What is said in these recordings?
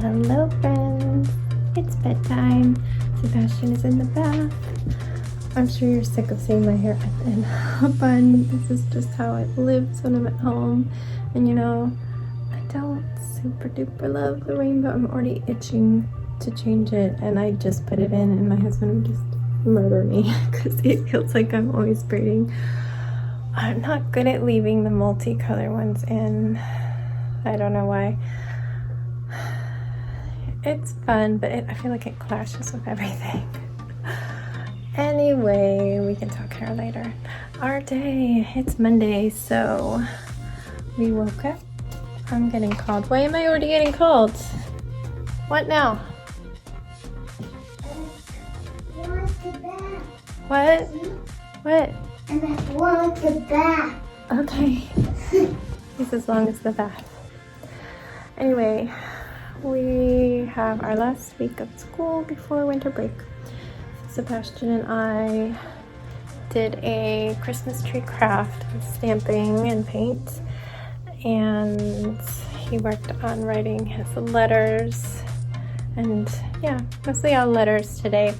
Hello friends, it's bedtime. Sebastian is in the bath. I'm sure you're sick of seeing my hair in a bun. This is just how it lives when I'm at home. And you know, I don't super duper love the rainbow. I'm already itching to change it, and I just put it in and my husband would just murder me because it feels like I'm always braiding. I'm not good at leaving the multicolor ones in. I don't know why. It's fun, but I feel like it clashes with everything. Anyway, we can talk hair later. Our day, it's Monday, so we woke up. I'm getting called. Why am I already getting called? What now? I want the bath. What? What? And I want the bath. Okay. Just as long as the bath. Anyway, we have our last week of school before winter break. Sebastian and I did a Christmas tree craft with stamping and paint, and he worked on writing his letters, and yeah, mostly all letters today.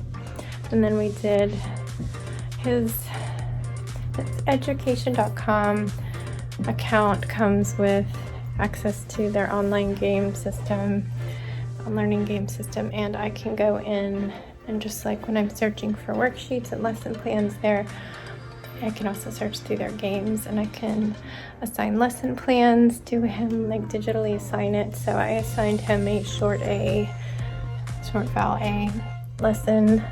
And then we did his education.com account comes with access to their online game system, learning game system, and I can go in and just like when I'm searching for worksheets and lesson plans there, I can also search through their games, and I can assign lesson plans to him, like digitally assign it. So I assigned him a short vowel A lesson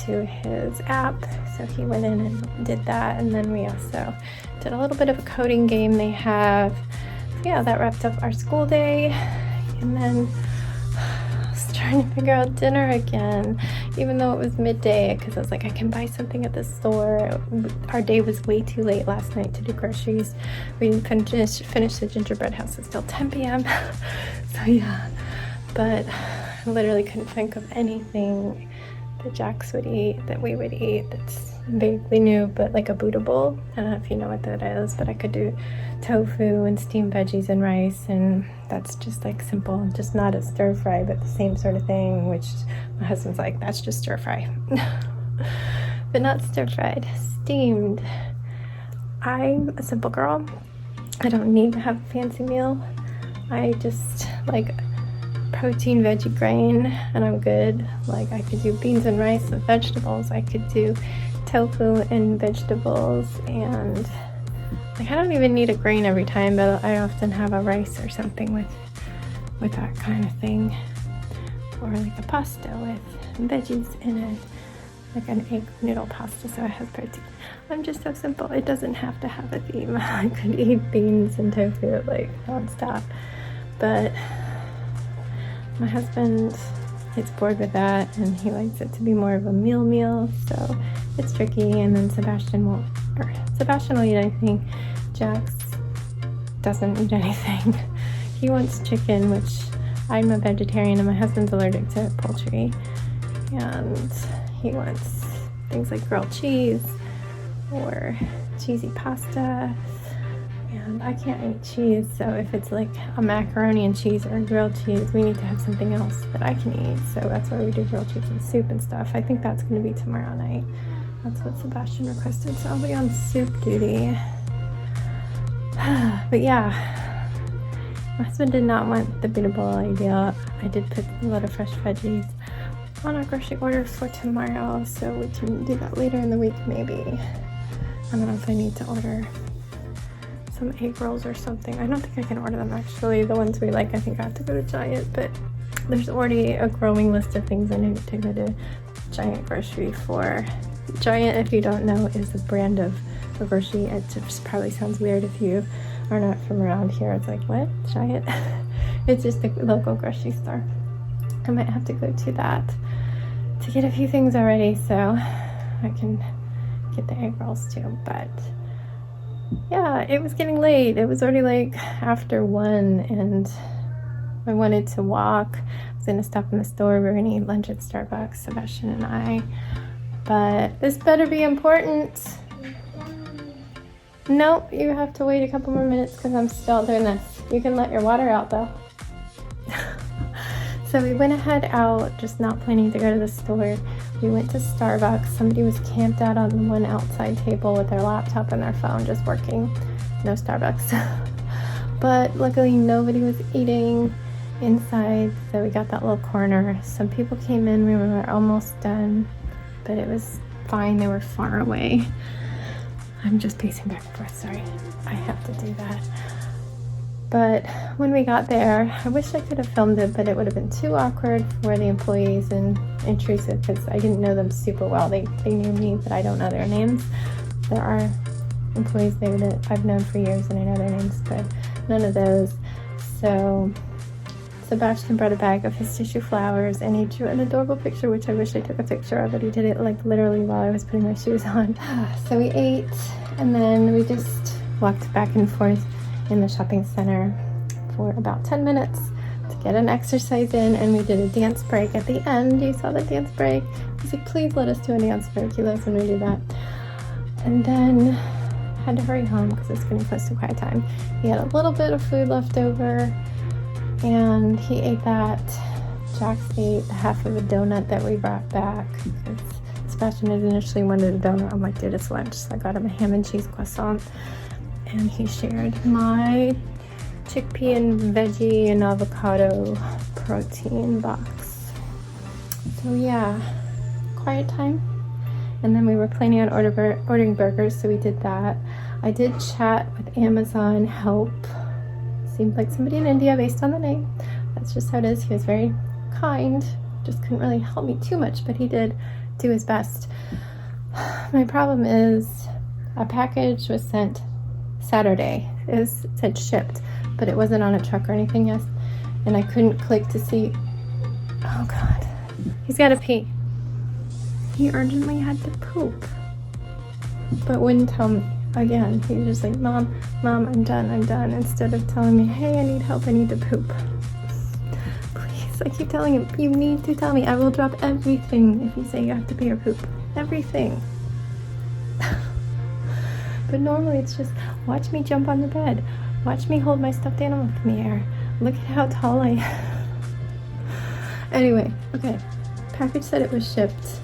to his app, so he went in and did that. And then we also did a little bit of a coding game they have. So yeah, that wrapped up our school day, and then I was trying to figure out dinner again, even though it was midday, because I was like, I can buy something at the store. Our day was way too late last night to do groceries. We didn't finish the gingerbread house until 10 p.m. So yeah, but I literally couldn't think of anything that Jax would eat, that we would eat, that's vaguely new, but like a Buddha bowl. I don't know if you know what that is, but I could do tofu and steamed veggies and rice, and that's just like simple, just not a stir fry, but the same sort of thing, which my husband's like, that's just stir fry. But not stir fried, steamed. I'm a simple girl. I don't need to have a fancy meal. I just like protein, veggie, grain, and I'm good. Like I could do beans and rice with vegetables. I could do tofu and vegetables, and like I don't even need a grain every time, but I often have a rice or something with that kind of thing, or like a pasta with veggies in it, like an egg noodle pasta, so it has protein. I'm just so simple. It doesn't have to have a theme. I could eat beans and tofu like nonstop, but my husband gets bored with that, and he likes it to be more of a meal, so it's tricky. And then Sebastian will eat anything. Jax doesn't eat anything. He wants chicken, which I'm a vegetarian and my husband's allergic to poultry, and he wants things like grilled cheese or cheesy pasta, and I can't eat cheese, so if it's like a macaroni and cheese or a grilled cheese, we need to have something else that I can eat, so that's why we do grilled cheese and soup and stuff. I think that's going to be tomorrow night. That's what Sebastian requested, so I'll be on soup duty. But yeah, my husband did not want the Buddha bowl idea. I did put a lot of fresh veggies on our grocery order for tomorrow, so we can do that later in the week maybe. I don't know if I need to order some egg rolls or something. I don't think I can order them actually. The ones we like, I think I have to go to Giant, but there's already a growing list of things I need to go to Giant grocery for. Giant, if you don't know, is a brand of grocery. It just probably sounds weird if you are not from around here. It's like, what? Giant? It's just a local grocery store. I might have to go to that to get a few things already, so I can get the egg rolls too. But yeah, it was getting late. It was already like after 1, and I wanted to walk. I was gonna stop in the store. We were gonna eat lunch at Starbucks, Sebastian and I. But this better be important. Nope, you have to wait a couple more minutes because I'm still doing this. You can let your water out though. So we went ahead out, just not planning to go to the store. We went to Starbucks. Somebody was camped out on the one outside table with their laptop and their phone just working. No Starbucks. But luckily nobody was eating inside, so we got that little corner. Some people came in, we were almost done, but it was fine. They were far away. I'm just pacing back and forth, sorry. I have to do that. But when we got there, I wish I could have filmed it, but it would have been too awkward for the employees and intrusive because I didn't know them super well. They knew me, but I don't know their names. There are employees there that I've known for years and I know their names, but none of those. So Sebastian brought a bag of his tissue flowers and he drew an adorable picture, which I wish I took a picture of, but he did it like literally while I was putting my shoes on. So we ate and then we just walked back and forth in the shopping center for about 10 minutes to get an exercise in, and we did a dance break at the end. You saw the dance break. I was like, please let us do a dance break. He loves when we do that. And then had to hurry home because it's getting close to quiet time. He had a little bit of food left over and he ate that. Jax ate half of a donut that we brought back because Sebastian had initially wanted a donut. I'm like, dude, it's lunch. So I got him a ham and cheese croissant. And he shared my chickpea and veggie and avocado protein box. So yeah, quiet time. And then we were planning on ordering burgers, so we did that. I did chat with Amazon help. Seemed like somebody in India based on the name. That's just how it is. He was very kind. Just couldn't really help me too much, but he did do his best. My problem is a package was sent Saturday. It said shipped, but it wasn't on a truck or anything yet, and I couldn't click to see. Oh God. He's got to pee. He urgently had to poop. But wouldn't tell me. Again, he was just like, Mom, I'm done. Instead of telling me, hey, I need help, I need to poop. Please, I keep telling him, you need to tell me. I will drop everything if you say you have to pee or poop. Everything. But normally it's just, watch me jump on the bed. Watch me hold my stuffed animal up in the air. Look at how tall I am. Anyway, okay. Package said it was shipped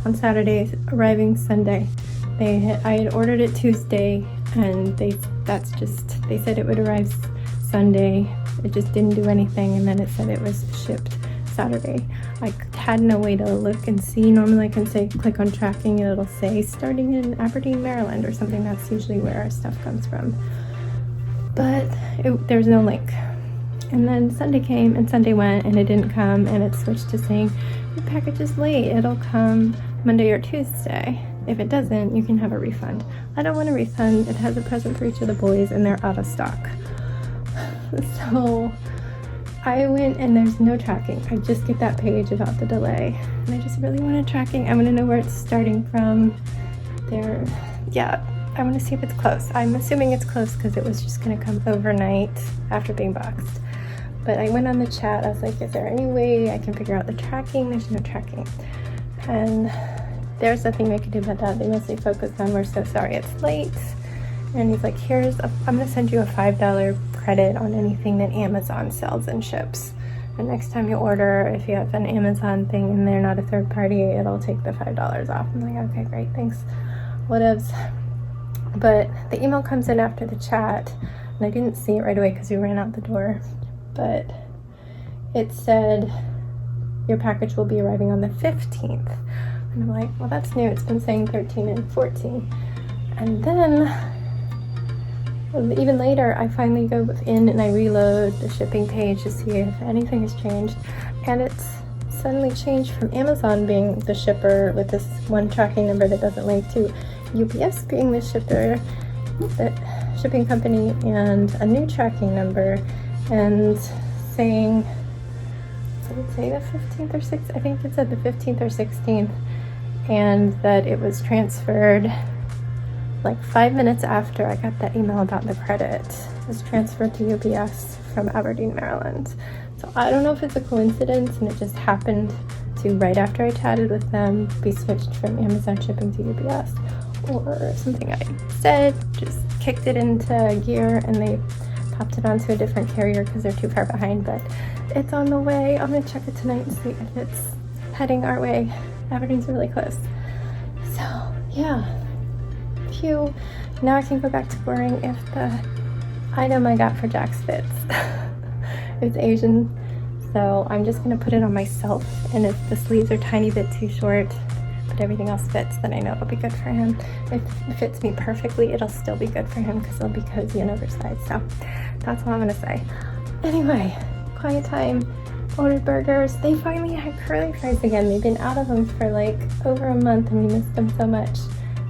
on Saturday, arriving Sunday. I had ordered it Tuesday, and they said it would arrive Sunday. It just didn't do anything, and then it said it was shipped Saturday. I had no way to look and see. Normally I can say click on tracking and it'll say starting in Aberdeen, Maryland or something. That's usually where our stuff comes from. But there's no link. And then Sunday came and Sunday went and it didn't come, and it switched to saying your package is late. It'll come Monday or Tuesday. If it doesn't, you can have a refund. I don't want a refund. It has a present for each of the boys and they're out of stock. So I went and there's no tracking. I just get that page about the delay. And I just really wanted tracking. I want to know where it's starting from. I want to see if it's close. I'm assuming it's close because it was just going to come overnight after being boxed. But I went on the chat. I was like, is there any way I can figure out the tracking? There's no tracking. And there's nothing we can do about that. They mostly focus on, we're so sorry it's late. And he's like, I'm going to send you a $5 credit on anything that Amazon sells and ships. And next time you order, if you have an Amazon thing and they're not a third party, it'll take the $5 off. I'm like, okay, great, thanks. Whatevs. But the email comes in after the chat, and I didn't see it right away because we ran out the door. But it said, your package will be arriving on the 15th. And I'm like, well, that's new. It's been saying 13 and 14. And then, even later, I finally go in and I reload the shipping page to see if anything has changed. And it's suddenly changed from Amazon being the shipper with this one tracking number that doesn't link to UPS being the shipper, the shipping company, and a new tracking number, and saying, did it say the 15th or 16th? I think it said the 15th or 16th. And that it was transferred like 5 minutes after I got that email about the credit. It was transferred to UPS from Aberdeen, Maryland. So I don't know if it's a coincidence and it just happened to, right after I chatted with them, be switched from Amazon shipping to UPS, or something I said just kicked it into gear and they popped it onto a different carrier because they're too far behind. But it's on the way. I'm gonna check it tonight and see if it's heading our way. Aberdeen's really close. So, yeah. Phew. Now I can go back to worrying if the item I got for Jax fits. It's Asian, so I'm just going to put it on myself. And if the sleeves are a tiny bit too short, but everything else fits, then I know it'll be good for him. If it fits me perfectly, it'll still be good for him because it'll be cozy and oversized. So, that's all I'm going to say. Anyway, quiet time. Ordered burgers. They finally had curly fries again. They've been out of them for like over a month and we missed them so much.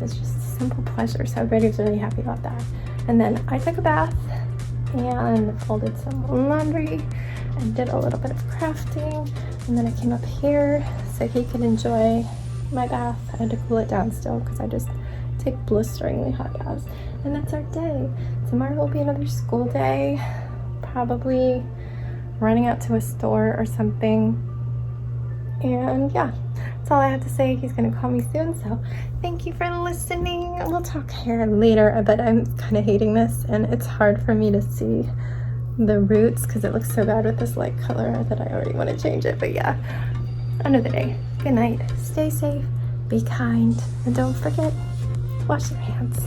It's just a simple pleasure. So everybody's really happy about that. And then I took a bath and folded some laundry and did a little bit of crafting. And then I came up here so he could enjoy my bath. I had to cool it down still because I just take blisteringly hot baths. And that's our day. Tomorrow will be another school day. Probably running out to a store or something. And yeah, that's all I have to say. He's gonna call me soon, so thank you for listening. We'll talk here later, but I'm kind of hating this and it's hard for me to see the roots because it looks so bad with this light color that I already want to change it. But yeah, another day. Good night. Stay safe, be kind, and don't forget, wash your hands.